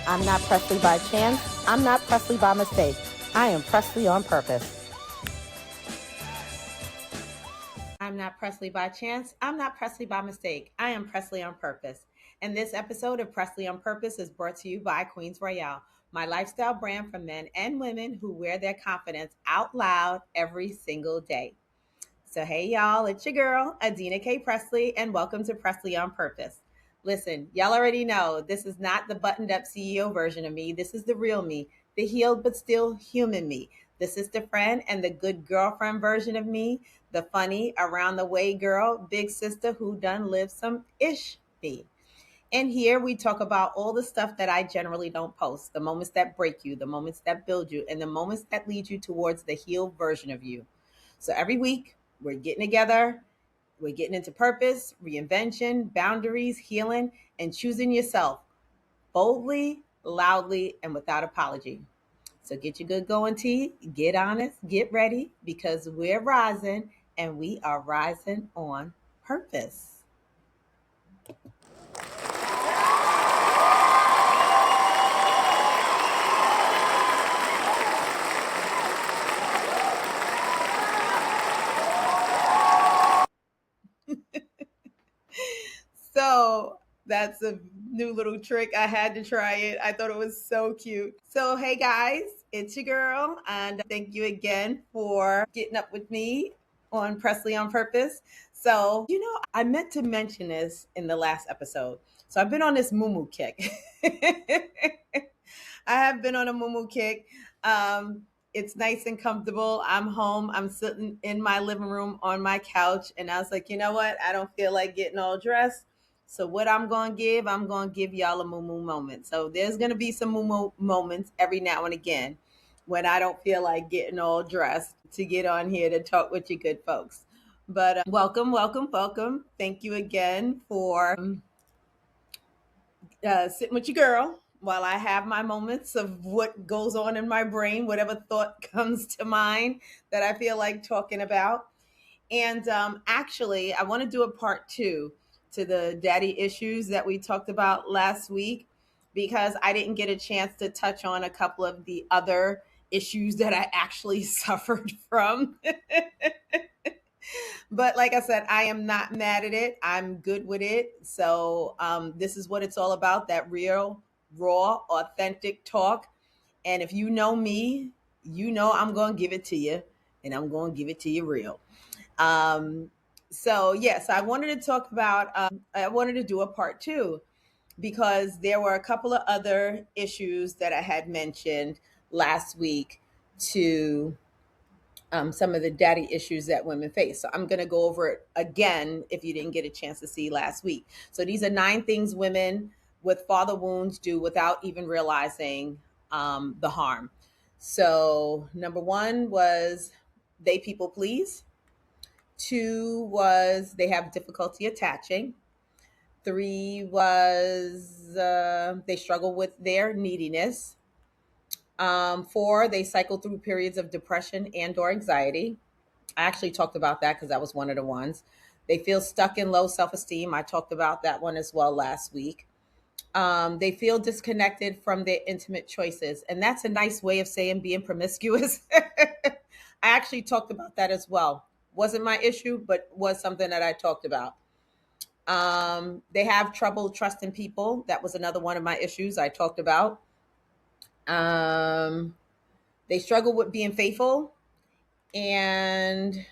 I'm not Pressley by chance. I'm not Pressley by mistake. I am Pressley on purpose. I'm not Pressley by chance. I'm not Pressley by mistake. I am Pressley on purpose. And this episode of Pressley on Purpose is brought to you by Queens Royale, my lifestyle brand for men and women who wear their confidence out loud every single day. So, hey, y'all, it's your girl, Adyna K. Pressley, and welcome to Pressley on Purpose. Listen, y'all already know this is not the buttoned up CEO version of me. This is the real me, the healed but still human me, the sister friend and the good girlfriend version of me, the funny, around the way girl, big sister who done lived some ish me. And here we talk about all the stuff that I generally don't post, the moments that break you, the moments that build you, and the moments that lead you towards the healed version of you. So every week, we're getting together, we're getting into purpose, reinvention, boundaries, healing, and choosing yourself boldly, loudly, and without apology. So get your good going tea, get honest, get ready, because we're rising and we are rising on purpose. So that's a new little trick. I had to try it. I thought it was so cute. So, hey guys, it's your girl, and thank you again for getting up with me on Pressley on Purpose. So, I meant to mention this in the last episode. So, I've been on this moo kick. I have been on a moo kick. It's nice and comfortable. I'm home. I'm sitting in my living room on my couch, and I was like, you know what? I don't feel like getting all dressed. So what I'm gonna give y'all a moo moment. So there's gonna be some moo moments every now and again when I don't feel like getting all dressed to get on here to talk with you good folks. But welcome, welcome, welcome. Thank you again for sitting with your girl while I have my moments of what goes on in my brain, whatever thought comes to mind that I feel like talking about. And actually, I want to do a part two to the daddy issues that we talked about last week because I didn't get a chance to touch on a couple of the other issues that I actually suffered from. But like I said, I am not mad at it. I'm good with it. So this is what it's all about, that real, raw, authentic talk. And if you know me, you know I'm going to give it to you, and I'm going to give it to you real. Um, so yes, I wanted to talk about, I wanted to do a part two because there were a couple of other issues that I had mentioned last week to some of the daddy issues that women face. So I'm going to go over it again if you didn't get a chance to see last week. So these are 9 things women with father wounds do without even realizing the harm. So number 1 was they people please. 2 was they have difficulty attaching. 3 was they struggle with their neediness. 4, they cycle through periods of depression and or anxiety. I actually talked about that because that was one of the ones. They feel stuck in low self-esteem. I talked about that one as well last week. They feel disconnected from their intimate choices. And that's a nice way of saying being promiscuous. I actually talked about that as well. Wasn't my issue, but was something that I talked about. They have trouble trusting people. That was another one of my issues I talked about. Um, they struggle with being faithful, and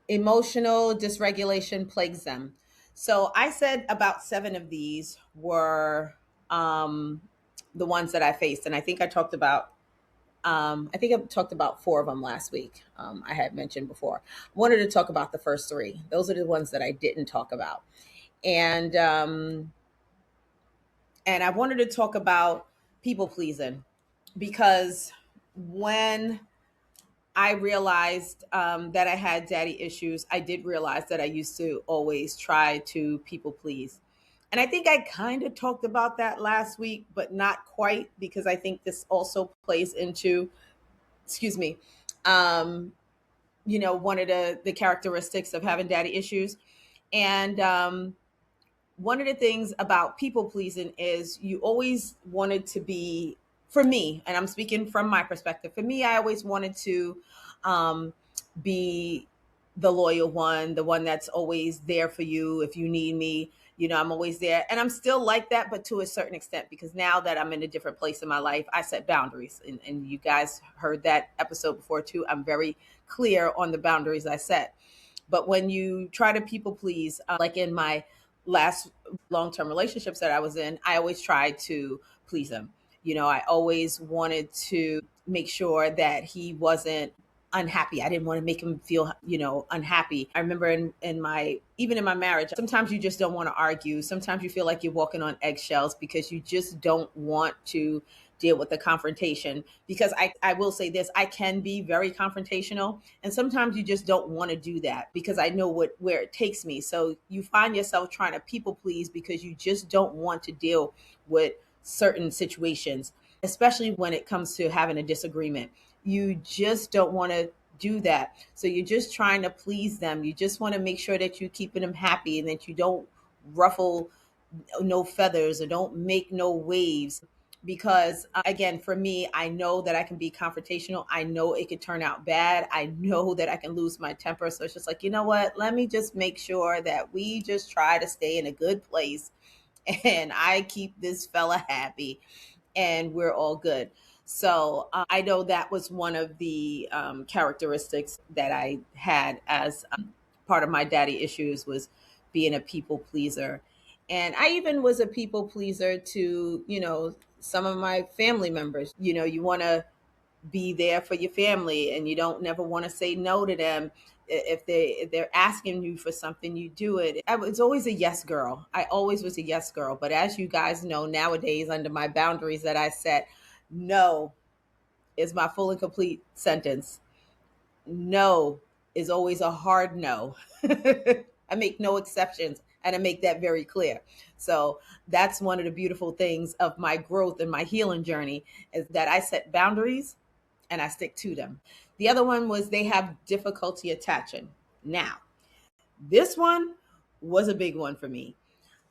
emotional dysregulation plagues them. So I said about 7 of these were um, the ones that I faced, and I think I talked about 4 of them last week. I had mentioned before. I wanted to talk about the first 3. Those are the ones that I didn't talk about, and I wanted to talk about people pleasing because when I realized that I had daddy issues, I did realize that I used to always try to people please. And I think I kind of talked about that last week, but not quite because I think this also plays into, excuse me, um, one of the characteristics of having daddy issues. And one of the things about people pleasing is you always wanted to be, for me, and I'm speaking from my perspective, for me, I always wanted to um, be the loyal one, the one that's always there for you if you need me. I'm always there. And I'm still like that, but to a certain extent, because now that I'm in a different place in my life, I set boundaries. And you guys heard that episode before too. I'm very clear on the boundaries I set. But when you try to people please, like in my last long-term relationships that I was in, I always tried to please him. I always wanted to make sure that he wasn't unhappy. I didn't want to make him feel, unhappy. I remember in my, even in my marriage, sometimes you just don't want to argue. Sometimes you feel like you're walking on eggshells because you just don't want to deal with the confrontation. Because I will say this, I can be very confrontational. And sometimes you just don't want to do that because I know where it takes me. So you find yourself trying to people please because you just don't want to deal with certain situations, especially when it comes to having a disagreement. You just don't want to do that. So you're just trying to please them. You just want to make sure that you're keeping them happy and that you don't ruffle no feathers or don't make no waves. Because again, for me, I know that I can be confrontational. I know it could turn out bad. I know that I can lose my temper. So it's just like, you know what? Let me just make sure that we just try to stay in a good place and I keep this fella happy and we're all good. So I know that was one of the characteristics that I had as part of my daddy issues was being a people pleaser. And I even was a people pleaser to, some of my family members. You want to be there for your family and you don't never want to say no to them. If they're asking you for something, you do it. I was always a yes girl. I always was a yes girl. But as you guys know, nowadays, under my boundaries that I set, no is my full and complete sentence. No is always a hard no. I make no exceptions and I make that very clear. So that's one of the beautiful things of my growth and my healing journey is that I set boundaries and I stick to them. The other one was they have difficulty attaching. Now, this one was a big one for me.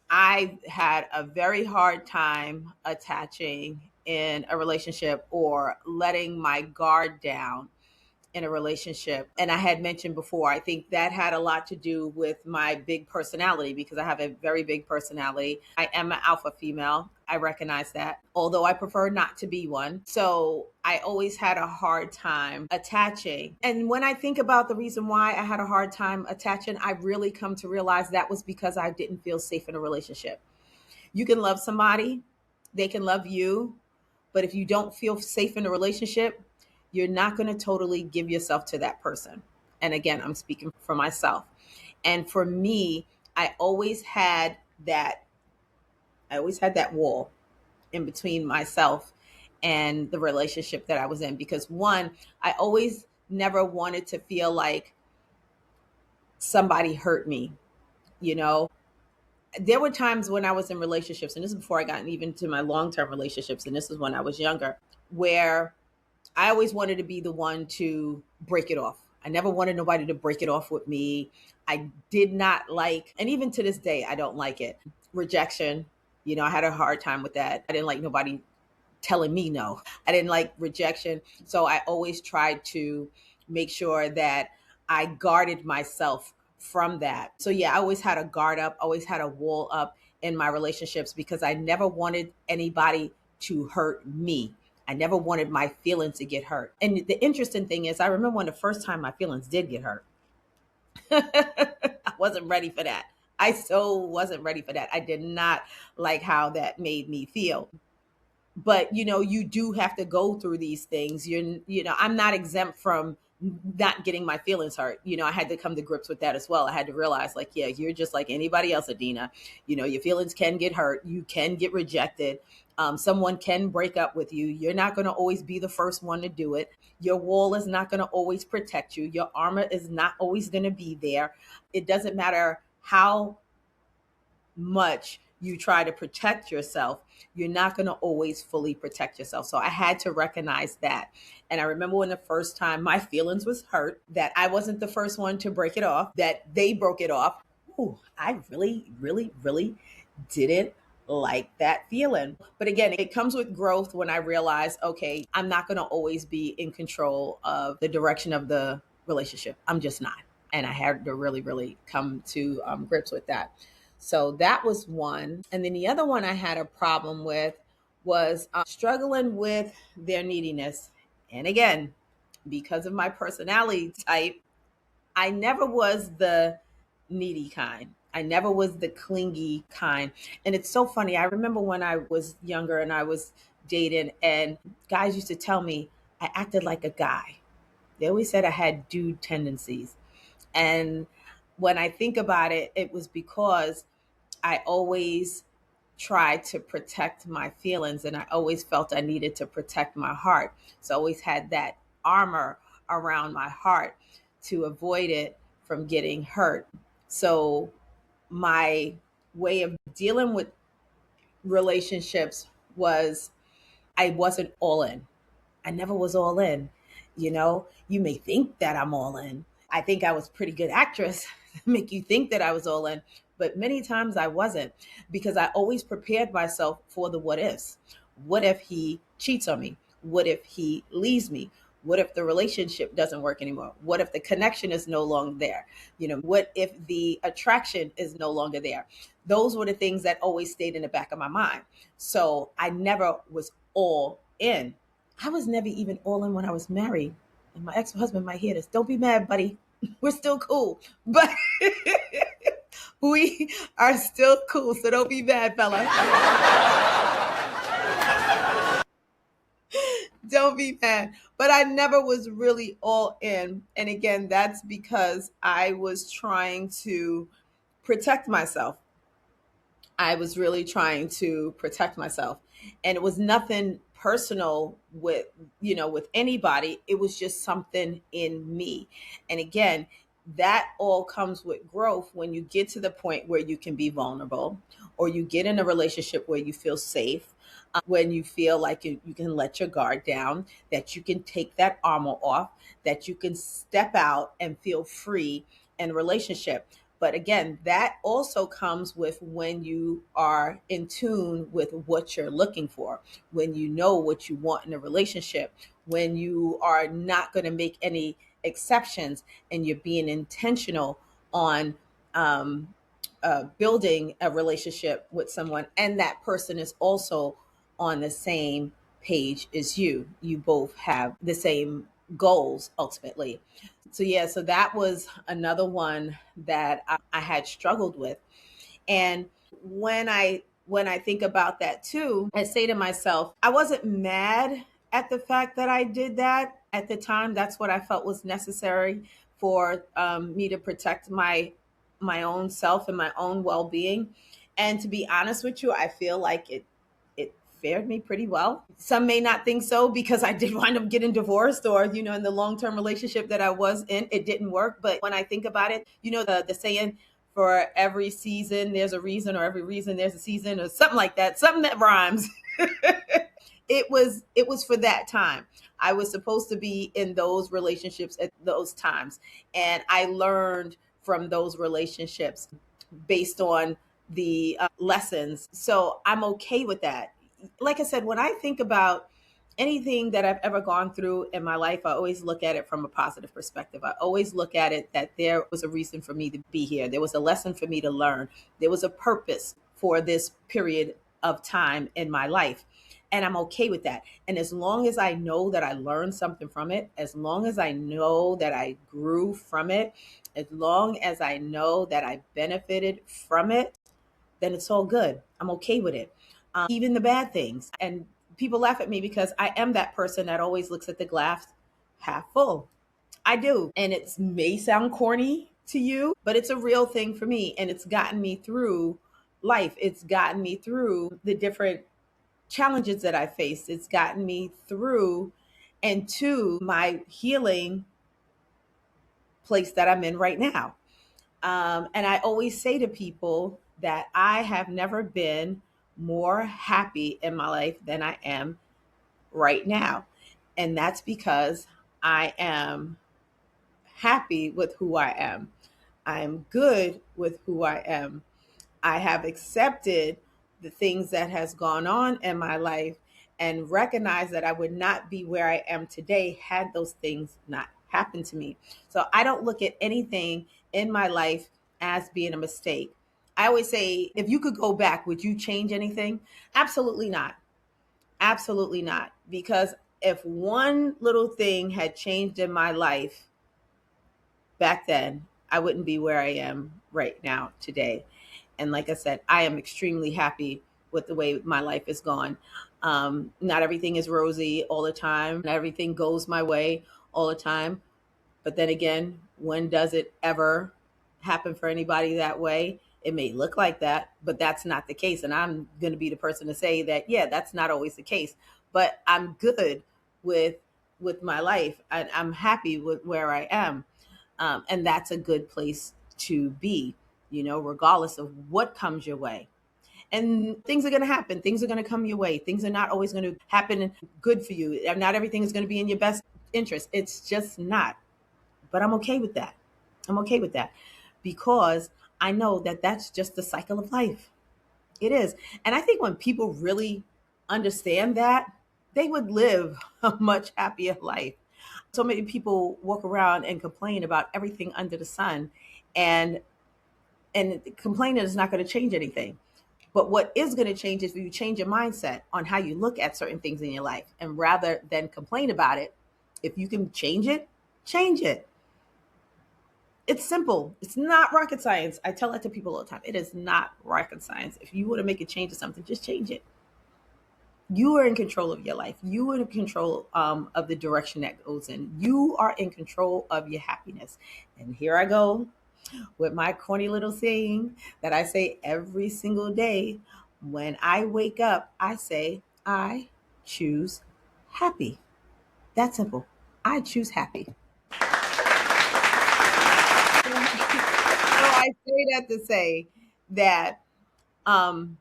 I had a very hard time attaching in a relationship or letting my guard down in a relationship. And I had mentioned before, I think that had a lot to do with my big personality because I have a very big personality. I am an alpha female. I recognize that, although I prefer not to be one. So I always had a hard time attaching. And when I think about the reason why I had a hard time attaching, I really come to realize that was because I didn't feel safe in a relationship. You can love somebody, they can love you, but if you don't feel safe in a relationship, you're not going to totally give yourself to that person. And again, I'm speaking for myself. And for me, I always had that I always had that wall in between myself and the relationship that I was in because one, I always never wanted to feel like somebody hurt me, you know. There were times when I was in relationships, and this is before I got even to my long-term relationships, and this is when I was younger, where I always wanted to be the one to break it off. I never wanted nobody to break it off with me. I did not like, and even to this day, I don't like it. Rejection. I had a hard time with that. I didn't like nobody telling me no. I didn't like rejection. So I always tried to make sure that I guarded myself from that. So yeah, I always had a guard up, always had a wall up in my relationships because I never wanted anybody to hurt me. I never wanted my feelings to get hurt. And the interesting thing is, I remember when the first time my feelings did get hurt. I wasn't ready for that. I so wasn't ready for that. I did not like how that made me feel. But you do have to go through these things. I'm not exempt from not getting my feelings hurt. I had to come to grips with that as well. I had to realize, like, yeah, you're just like anybody else, Adyna. Your feelings can get hurt, you can get rejected. Someone can break up with you. You're not going to always be the first one to do it. Your wall is not going to always protect you. Your armor is not always going to be there. It doesn't matter how much you try to protect yourself, you're not going to always fully protect yourself. So I had to recognize that. And I remember when the first time my feelings was hurt, that I wasn't the first one to break it off, that they broke it off. Ooh, I really, really, really didn't like that feeling. But again, it comes with growth when I realize, okay, I'm not going to always be in control of the direction of the relationship. I'm just not. And I had to really, really come to grips with that. So that was one. And then the other one I had a problem with was struggling with their neediness. And again, because of my personality type, I never was the needy kind. I never was the clingy kind. And it's so funny. I remember when I was younger and I was dating, and guys used to tell me I acted like a guy. They always said I had dude tendencies. And when I think about it, it was because I always tried to protect my feelings and I always felt I needed to protect my heart. So I always had that armor around my heart to avoid it from getting hurt. So my way of dealing with relationships was I wasn't all in. I never was all in. You may think that I'm all in. I think I was a pretty good actress, make you think that I was all in, but many times I wasn't because I always prepared myself for the what ifs. What if he cheats on me? What if he leaves me? What if the relationship doesn't work anymore? What if the connection is no longer there? What if the attraction is no longer there? Those were the things that always stayed in the back of my mind. So I never was all in. I was never even all in when I was married. And my ex-husband might hear this. Don't be mad, buddy. We're still cool. But we are still cool. So don't be mad, fella. Don't be mad. But I never was really all in. And again, that's because I was trying to protect myself. I was really trying to protect myself. And it was nothing personal with anybody. It was just something in me. And again, that all comes with growth when you get to the point where you can be vulnerable or you get in a relationship where you feel safe, when you feel like you can let your guard down, that you can take that armor off, that you can step out and feel free in a relationship. But again, that also comes with when you are in tune with what you're looking for, when you know what you want in a relationship, when you are not going to make any exceptions and you're being intentional on building a relationship with someone, and that person is also on the same page as you. You both have the same goals ultimately. So yeah, so that was another one that I had struggled with. And when I think about that too, I say to myself, I wasn't mad at the fact that I did that at the time. That's what I felt was necessary for me to protect my own self and my own well-being. And to be honest with you, I feel like it fared me pretty well. Some may not think so because I did wind up getting divorced, or in the long-term relationship that I was in, it didn't work. But when I think about it, the saying, for every season there's a reason, or every reason there's a season, or something like that, something that rhymes. It was for that time. I was supposed to be in those relationships at those times, and I learned from those relationships based on the lessons. So I'm okay with that. Like I said, when I think about anything that I've ever gone through in my life, I always look at it from a positive perspective. I always look at it that there was a reason for me to be here. There was a lesson for me to learn. There was a purpose for this period of time in my life. And I'm okay with that. And as long as I know that I learned something from it, as long as I know that I grew from it, as long as I know that I benefited from it, then it's all good. I'm okay with it. Even the bad things. And people laugh at me because I am that person that always looks at the glass half full. I do. And it may sound corny to you, but it's a real thing for me. And it's gotten me through life. It's gotten me through the different challenges that I faced. It's gotten me through and to my healing place that I'm in right now. And I always say to people that I have never been more happy in my life than I am right now. And that's because I am happy with who I am. I'm good with who I am. I have accepted the things that has gone on in my life and recognized that I would not be where I am today had those things not happened to me. So I don't look at anything in my life as being a mistake. I always say, if you could go back, would you change anything? Absolutely not. Absolutely not. Because if one little thing had changed in my life back then, I wouldn't be where I am right now today. And like I said, I am extremely happy with the way my life is gone. Not everything is rosy all the time, not everything goes my way all the time. But then again, when does it ever happen for anybody that way? It may look like that, but that's not the case. And I'm going to be the person to say that, yeah, that's not always the case. But I'm good with my life. I'm happy with where I am, and that's a good place to be. Regardless of what comes your way. And things are going to happen. Things are going to come your way. Things are not always going to happen good for you. Not everything is going to be in your best interest. It's just not. But I'm okay with that. I'm okay with that because I know that that's just the cycle of life. It is. And I think when people really understand that, they would live a much happier life. So many people walk around and complain about everything under the sun, and complaining is not going to change anything. But what is going to change is if you change your mindset on how you look at certain things in your life. And rather than complain about it, if you can change it, change it. It's simple. It's not rocket science. I tell that to people all the time. It is not rocket science. If you want to make a change to something, just change it. You are in control of your life. You are in control of the direction that goes in. You are in control of your happiness. And here I go with my corny little saying that I say every single day. When I wake up, I say, I choose happy. That's simple. I choose happy. So I say that to say that um,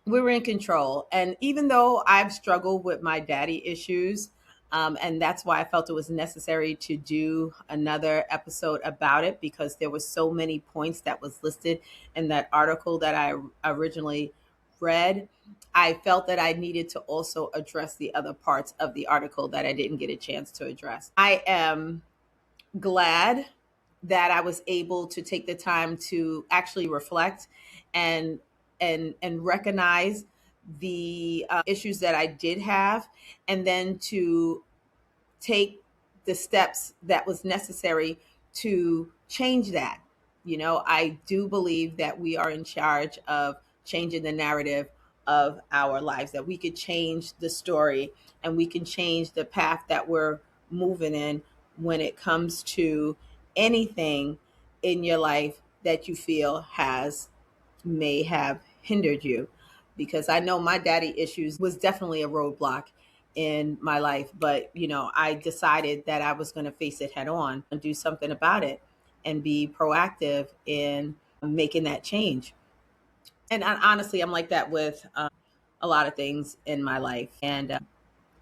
we were in control. And even though I've struggled with my daddy issues, and that's why I felt it was necessary to do another episode about it, because there were so many points that was listed in that article that I originally read. I felt that I needed to also address the other parts of the article that I didn't get a chance to address. I am glad that I was able to take the time to actually reflect and recognize the issues that I did have, and then to take the steps that was necessary to change that. I do believe that we are in charge of changing the narrative of our lives, that we could change the story and we can change the path that we're moving in when it comes to anything in your life that you feel may have hindered you. Because I know my daddy issues was definitely a roadblock in my life, but I decided that I was going to face it head on and do something about it and be proactive in making that change. And honestly, I'm like that with a lot of things in my life, and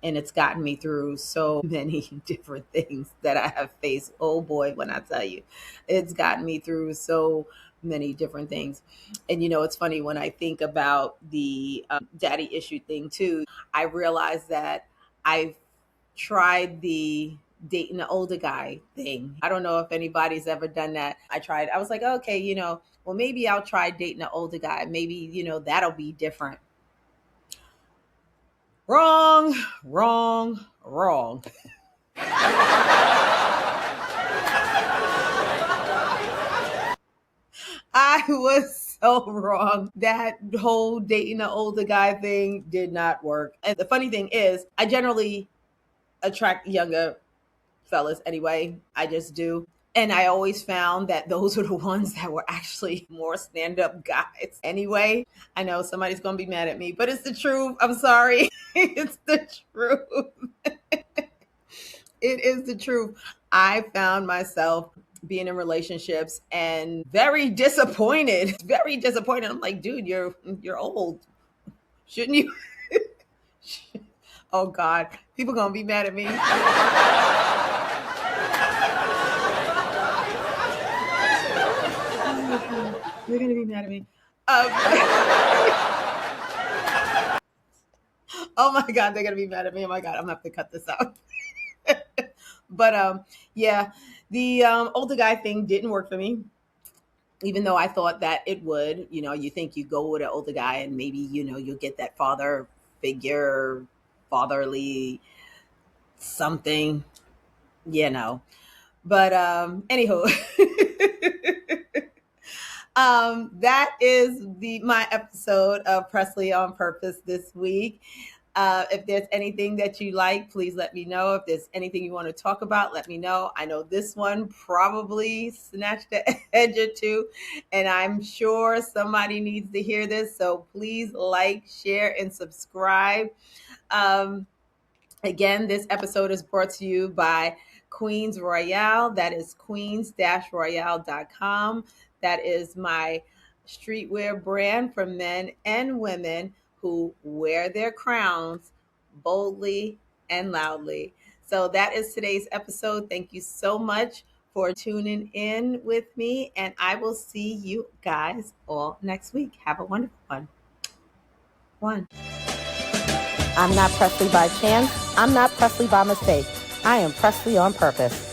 it's gotten me through so many different things that I have faced. Oh boy, when I tell you, it's gotten me through so many different things. And it's funny when I think about the daddy issue thing too. I realize that I've tried the dating the older guy thing. I don't know if anybody's ever done that. I was like, okay, well, maybe I'll try dating the older guy. Maybe, that'll be different. Wrong, wrong, wrong. I was so wrong. That whole dating an older guy thing did not work. And the funny thing is, I generally attract younger fellas anyway. I just do. And I always found that those are the ones that were actually more stand up guys anyway. I know somebody's going to be mad at me, but it's the truth. I'm sorry. It's the truth. It is the truth. I found myself being in relationships and very disappointed. Very disappointed. I'm like, dude, you're old. Shouldn't you? Oh God, people gonna be mad at me. You're gonna be mad at me. Um, oh my God, they're gonna be mad at me. Oh my God, I'm gonna have to cut this out. But yeah, the older guy thing didn't work for me, even though I thought that it would. You know, you think you go with an older guy and maybe, you know, you'll get that father figure, fatherly something, you know. But anywho, that is my episode of Pressley on Purpose this week. If there's anything that you like, please let me know. If there's anything you want to talk about, let me know. I know this one probably snatched an edge or two, and I'm sure somebody needs to hear this. So please like, share, and subscribe. Um, Again, this episode is brought to you by Queens Royale. That is queens-royale.com. That is my streetwear brand for men and women who wear their crowns boldly and loudly. So that is today's episode. Thank you so much for tuning in with me, and I will see you guys all next week. Have a wonderful one. I'm not Pressley by chance. I'm not Pressley by mistake. I am Pressley on purpose.